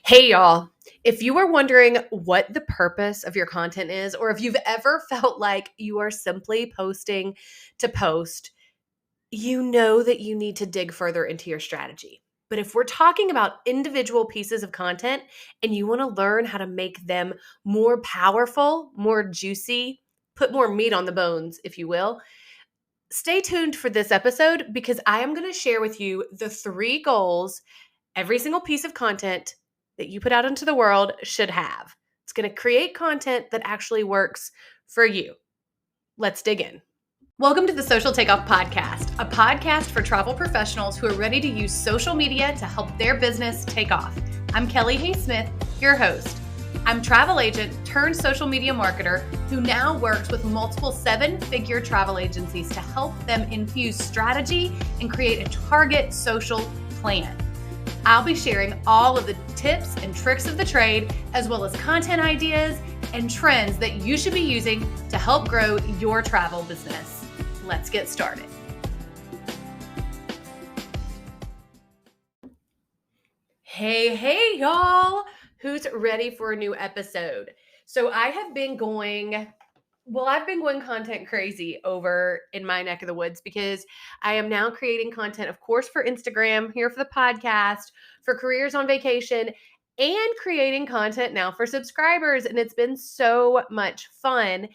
Hey, y'all. If you are wondering what the purpose of your content is, or if you've ever felt like you are simply posting to post, you know that you need to dig further into your strategy. But if we're talking about individual pieces of content and you want to learn how to make them more powerful, more juicy, put more meat on the bones, if you will, stay tuned for this episode because I am going to share with you the 3 goals every single piece of content that you put out into the world should have. It's going to create content that actually works for you. Let's dig in. Welcome to the Social Takeoff Podcast, a podcast for travel professionals who are ready to use social media to help their business take off. I'm Kelly Hayes Smith, your host. I'm travel agent turned social media marketer who now works with multiple 7-figure travel agencies to help them infuse strategy and create a target social plan. I'll be sharing all of the tips and tricks of the trade, as well as content ideas and trends that you should be using to help grow your travel business. Let's get started. Hey, y'all. Who's ready for a new episode? So I've been going content crazy over in my neck of the woods because I am now creating content, of course, for Instagram, here for the podcast, for Careers on Vacation, and creating content now for subscribers. And it's been so much fun.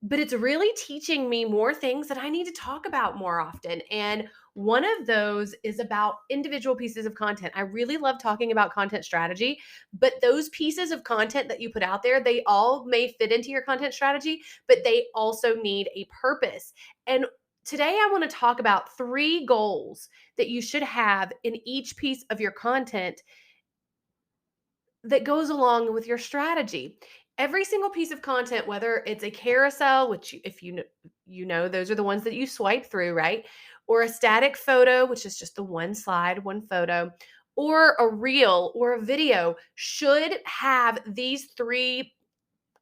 But it's really teaching me more things that I need to talk about more often. And one of those is about individual pieces of content. I really love talking about content strategy, but those pieces of content that you put out there, they all may fit into your content strategy, but they also need a purpose. And today I want to talk about 3 goals that you should have in each piece of your content that goes along with your strategy. Every single piece of content, whether it's a carousel, which if you know those are the ones that you swipe through, right? Or a static photo, which is just the one slide, one photo, or a reel or a video, should have these 3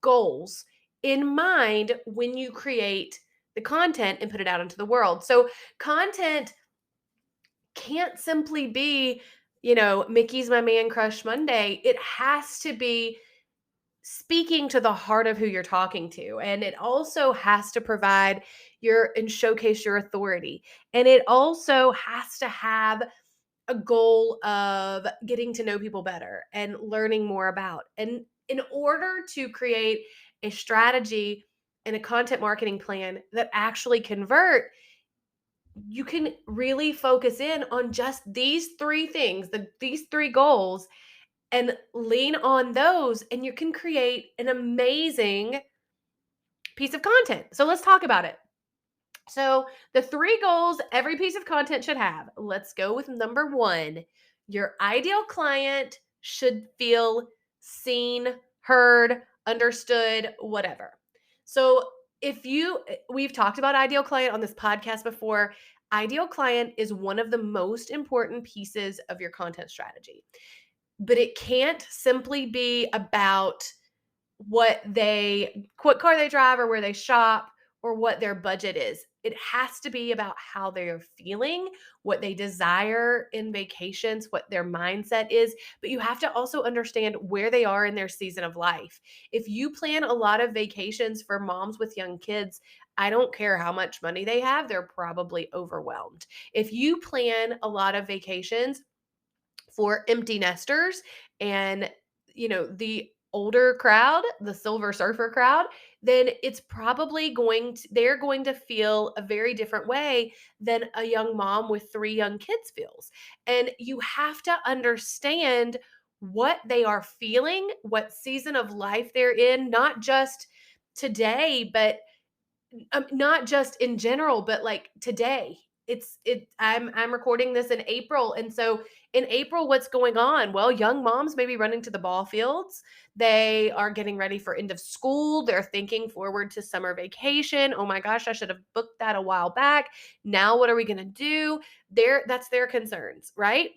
goals in mind when you create the content and put it out into the world. So content can't simply be, Mickey's my man crush Monday. It has to be speaking to the heart of who you're talking to. And it also has to provide and showcase your authority. And it also has to have a goal of getting to know people better and learning more about. And in order to create a strategy and a content marketing plan that actually convert, you can really focus in on just these 3 things, these 3 goals, and lean on those, and you can create an amazing piece of content. So let's talk about it. So the 3 goals every piece of content should have. Let's go with number 1. Your ideal client should feel seen, heard, understood, whatever. So we've talked about ideal client on this podcast before. Ideal client is one of the most important pieces of your content strategy. But it can't simply be about what car they drive or where they shop or what their budget is. It has to be about how they're feeling, what they desire in vacations, what their mindset is. But you have to also understand where they are in their season of life. If you plan a lot of vacations for moms with young kids, I don't care how much money they have, they're probably overwhelmed. If you plan a lot of vacations for empty nesters and the older crowd, the silver surfer crowd, then it's probably they're going to feel a very different way than a young mom with 3 young kids feels. And you have to understand what they are feeling, what season of life they're in, not just today, but not just in general, but like today. I'm recording this in April. And so in April, what's going on? Well, young moms may be running to the ball fields. They are getting ready for end of school. They're thinking forward to summer vacation. Oh my gosh, I should have booked that a while back. Now what are we going to do? That's their concerns, right?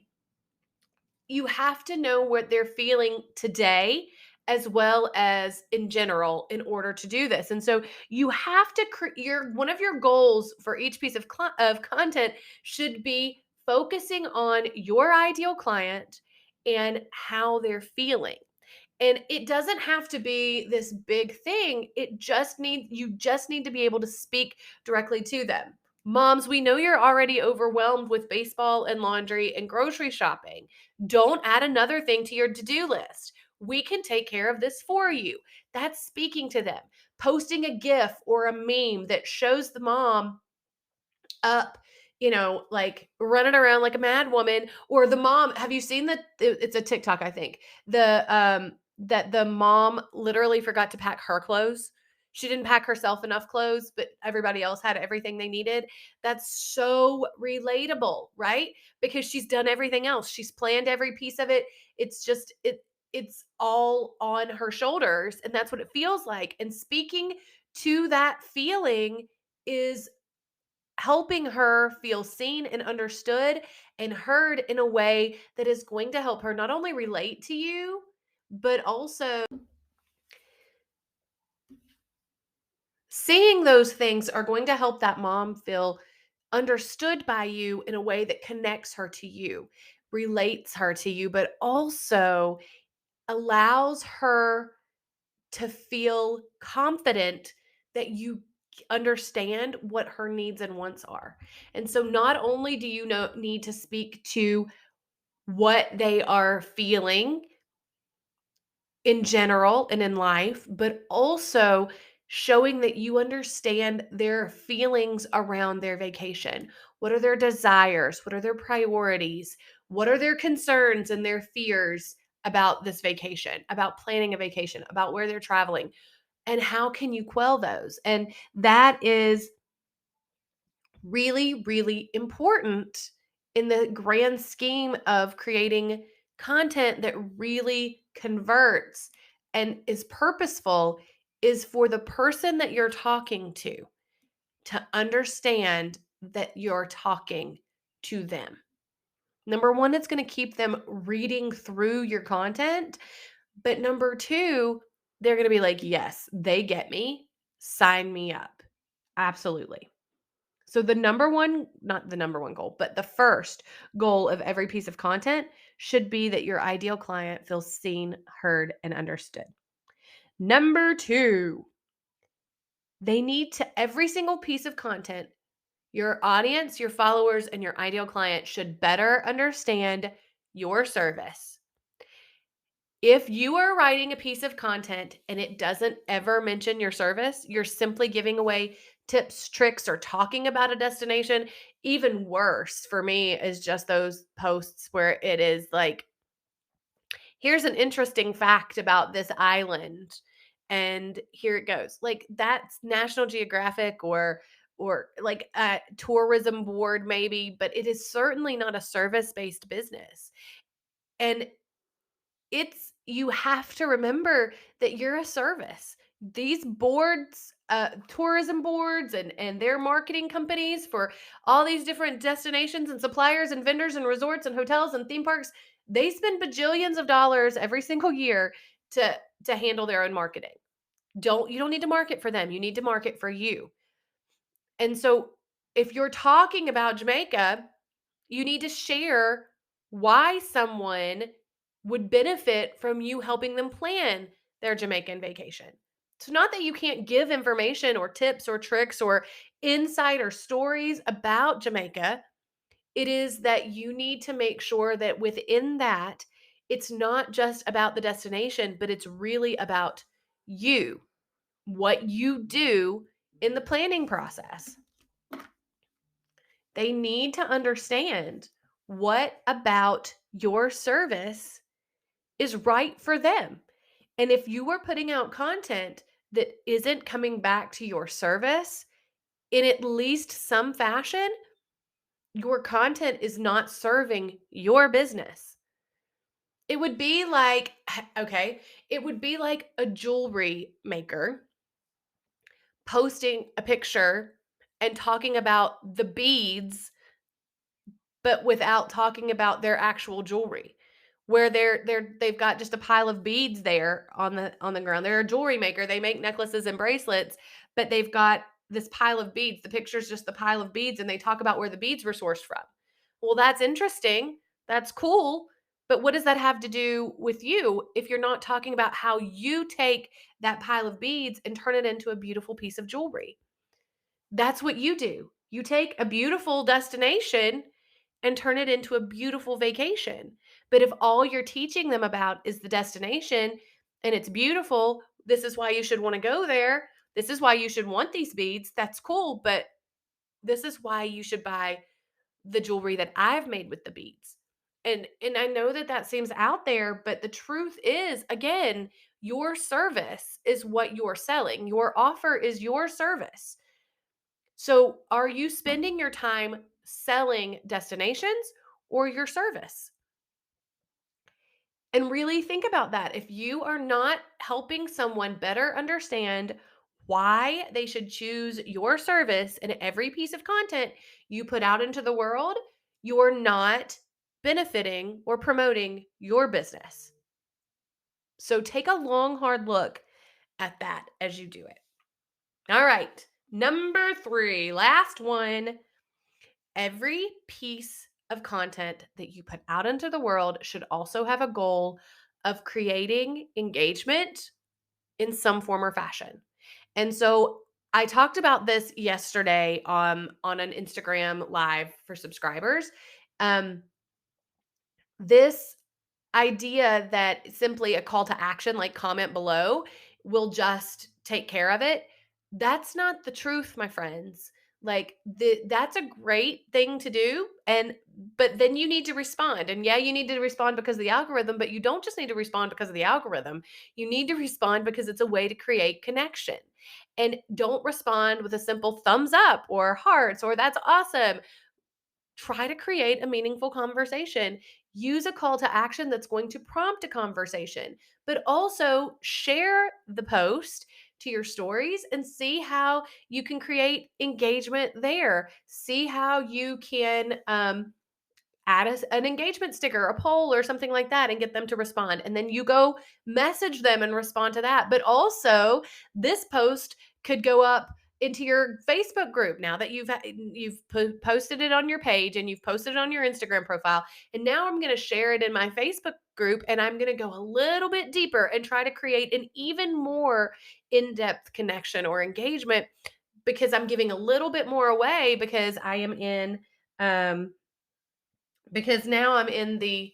You have to know what they're feeling today as well as in general in order to do this. And so you have to one of your goals for each piece of content should be focusing on your ideal client and how they're feeling. And it doesn't have to be this big thing. You just need to be able to speak directly to them. Moms, we know you're already overwhelmed with baseball and laundry and grocery shopping. Don't add another thing to your to-do list. We can take care of this for you. That's speaking to them. Posting a GIF or a meme that shows the mom up, like running around like a mad woman, or the mom. Have you seen that? It's a TikTok, I think. That the mom literally forgot to pack her clothes. She didn't pack herself enough clothes, but everybody else had everything they needed. That's so relatable, right? Because she's done everything else. She's planned every piece of it. It's just it's all on her shoulders, and that's what it feels like. And speaking to that feeling is helping her feel seen and understood and heard in a way that is going to help her not only relate to you, but also seeing those things are going to help that mom feel understood by you in a way that connects her to you, relates her to you, but also allows her to feel confident that you understand what her needs and wants are. And so not only do you need to speak to what they are feeling in general and in life, but also showing that you understand their feelings around their vacation. What are their desires? What are their priorities? What are their concerns and their fears about this vacation, about planning a vacation, about where they're traveling? And how can you quell those? And that is really, really important in the grand scheme of creating content that really converts and is purposeful, is for the person that you're talking to understand that you're talking to them. Number one, it's going to keep them reading through your content. But number two, they're going to be like, yes, they get me. Sign me up. Absolutely. So the number one, not the number one goal, but the first goal of every piece of content should be that your ideal client feels seen, heard, and understood. Number two, they need to, every single piece of content, your audience, your followers, and your ideal client should better understand your service. If you are writing a piece of content and it doesn't ever mention your service, you're simply giving away tips, tricks, or talking about a destination. Even worse for me is just those posts where it is like, here's an interesting fact about this island. And here it goes. Like that's National Geographic or like a tourism board maybe, but it is certainly not a service-based business. And you have to remember that you're a service. These boards, tourism boards and their marketing companies for all these different destinations and suppliers and vendors and resorts and hotels and theme parks, they spend bajillions of dollars every single year to handle their own marketing. You don't need to market for them. You need to market for you. And so if you're talking about Jamaica, you need to share why someone would benefit from you helping them plan their Jamaican vacation. It's not that you can't give information or tips or tricks or insight or stories about Jamaica. It is that you need to make sure that within that, it's not just about the destination, but it's really about you, what you do in the planning process. They need to understand what about your service is right for them. And if you are putting out content that isn't coming back to your service in at least some fashion, your content is not serving your business. It would be like, okay, it would be like a jewelry maker posting a picture and talking about the beads but without talking about their actual jewelry. Where they've got just a pile of beads there on the ground. They're a jewelry maker. They make necklaces and bracelets, but they've got this pile of beads. The picture's just the pile of beads and they talk about where the beads were sourced from. Well, that's interesting. That's cool. But what does that have to do with you if you're not talking about how you take that pile of beads and turn it into a beautiful piece of jewelry? That's what you do. You take a beautiful destination and turn it into a beautiful vacation. But if all you're teaching them about is the destination and it's beautiful, this is why you should want to go there. This is why you should want these beads. That's cool. But this is why you should buy the jewelry that I've made with the beads. And I know that that seems out there, but the truth is, again, your service is what you're selling. Your offer is your service. So, are you spending your time selling destinations or your service? And really think about that. If you are not helping someone better understand why they should choose your service in every piece of content you put out into the world, you're not benefiting or promoting your business. So take a long, hard look at that as you do it. All right. Number 3, last one. Every piece of content that you put out into the world should also have a goal of creating engagement in some form or fashion. And so I talked about this yesterday on an Instagram live for subscribers. Um, this idea that simply a call to action, like comment below, will just take care of it. That's not the truth, my friends. Like that's a great thing to do, and but then you need to respond. And yeah, you need to respond because of the algorithm, but you don't just need to respond because of the algorithm. You need to respond because it's a way to create connection. And don't respond with a simple thumbs up or hearts or that's awesome. Try to create a meaningful conversation. Use a call to action that's going to prompt a conversation, but also share the post to your stories and see how you can create engagement there. See how you can add an engagement sticker, a poll, or something like that, and get them to respond. And then you go message them and respond to that. But also, this post could go up into your Facebook group now that you've posted it on your page and you've posted it on your Instagram profile. And now I'm going to share it in my Facebook group and I'm going to go a little bit deeper and try to create an even more in-depth connection or engagement because I'm giving a little bit more away um because now I'm in the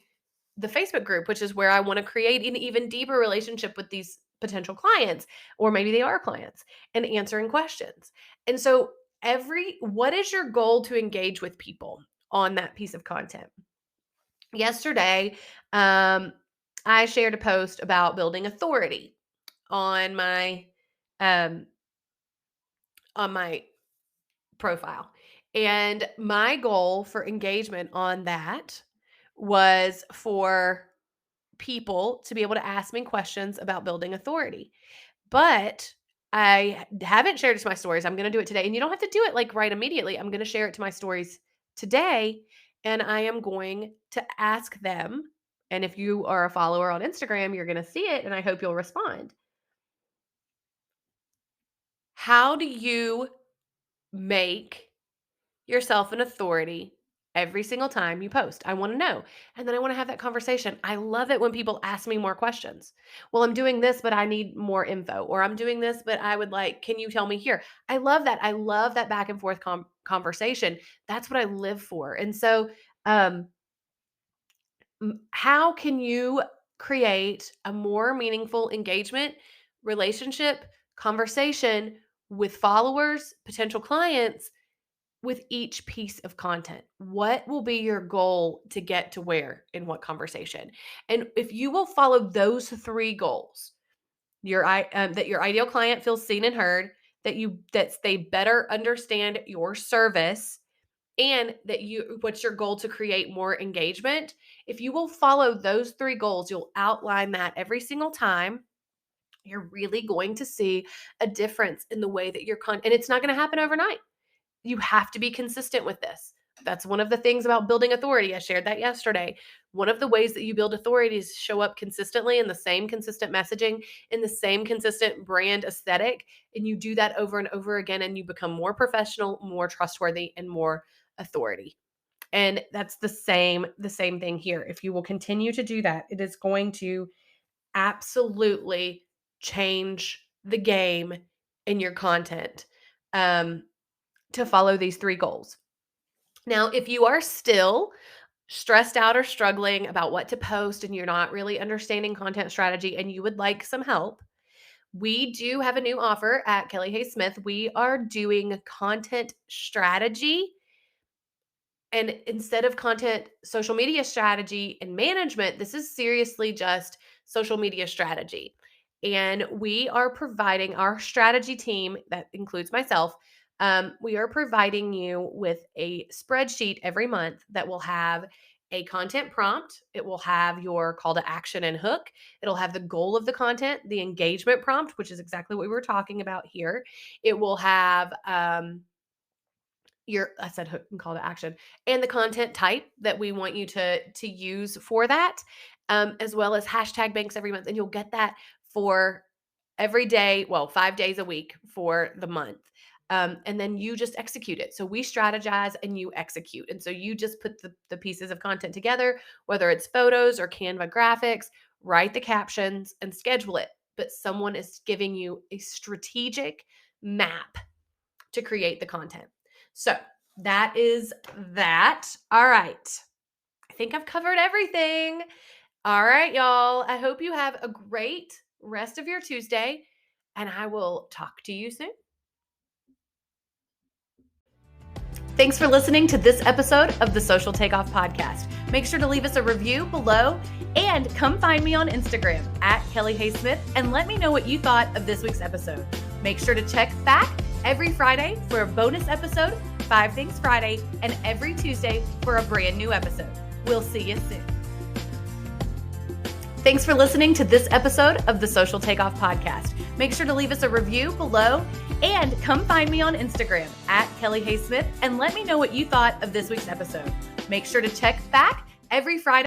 Facebook group, which is where I want to create an even deeper relationship with these potential clients, or maybe they are clients, and answering questions. And so, what is your goal to engage with people on that piece of content? Yesterday, I shared a post about building authority on um, my profile. And my goal for engagement on that was for people to be able to ask me questions about building authority. But I haven't shared it to my stories. I'm going to do it today. And you don't have to do it like right immediately. I'm going to share it to my stories today. And I am going to ask them. And if you are a follower on Instagram, you're going to see it. And I hope you'll respond. How do you make yourself an authority every single time you post? I want to know. And then I want to have that conversation. I love it when people ask me more questions. Well, I'm doing this, but I need more info. Or I'm doing this, but I would like, can you tell me here? I love that. I love that back and forth conversation. That's what I live for. And so, um, how can you create a more meaningful engagement, relationship, conversation with followers, potential clients with each piece of content? What will be your goal to get to where in what conversation? And if you will follow those 3 goals, that your ideal client feels seen and heard, that they better understand your service, and what's your goal to create more engagement? If you will follow those 3 goals, you'll outline that every single time. You're really going to see a difference in the way that and it's not going to happen overnight. You have to be consistent with this. That's one of the things about building authority. I shared that yesterday. One of the ways that you build authority is show up consistently in the same consistent messaging, in the same consistent brand aesthetic. And you do that over and over again, and you become more professional, more trustworthy, and more authority. And that's the same thing here. If you will continue to do that, it is going to absolutely change the game in your content to follow these 3 goals. Now, if you are still stressed out or struggling about what to post and you're not really understanding content strategy and you would like some help, we do have a new offer at Kelly Hayes Smith. We are doing content strategy. And instead of content social media strategy and management, this is seriously just social media strategy. And we are providing our strategy team, that includes myself, we are providing you with a spreadsheet every month that will have a content prompt. It will have your call to action and hook. It'll have the goal of the content, the engagement prompt, which is exactly what we were talking about here. It will have I said hook and call to action, and the content type that we want you to use for that, as well as hashtag banks every month. And you'll get that for every day, well, 5 days a week for the month. And then you just execute it. So we strategize and you execute. And so you just put the pieces of content together, whether it's photos or Canva graphics, write the captions and schedule it. But someone is giving you a strategic map to create the content. So that is that. All right. I think I've covered everything. All right, y'all. I hope you have a great rest of your Tuesday, and I will talk to you soon. Thanks for listening to this episode of the Social Takeoff Podcast. Make sure to leave us a review below and come find me on Instagram at Kelly Hayes Smith and let me know what you thought of this week's episode. Make sure to check back every Friday for a bonus episode, 5 Things Friday, and every Tuesday for a brand new episode. We'll see you soon. Thanks for listening to this episode of the Social Takeoff Podcast. Make sure to leave us a review below and come find me on Instagram at Kelly Hayes Smith and let me know what you thought of this week's episode. Make sure to check back every Friday.